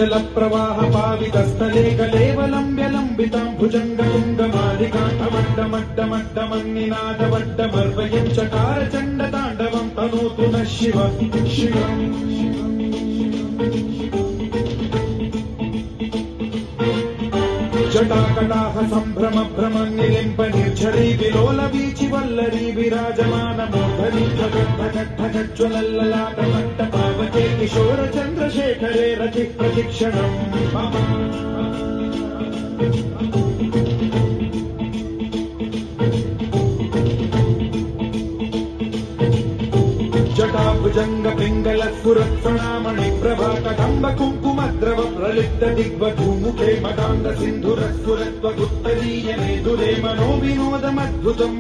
जल प्रवाह पावितस्थले कलेवलम्ब्य लम्बितां भुजङ्गतुङ्गमालिकाण्डमड्डमड्डमड्डमन्निनादवड्डमर्वयं चकार चण्डताण्डवं तनोतु नः शिव शिवम् जटाकटाह सम्भ्रम भ्रम निलिम्प निर्झरी विलोल वीचि वल्लरी विराजमान मूर्धनि भगज्ज्वलल्ललाट मट्ट पावके किशोर चन्द्रशेखरे रति प्रतिक्षणम् जटाभुजंग पिंगल स्फुरत्प्रणामणि प्रभा कदम्ब कुङ्कुमद्रव प्रलिप्त दिग्वधूमुखे मदान्ध सिन्धुरस्फुरत्वगुत्तरीय मेधुरे मनोविनोदमद्भुतम्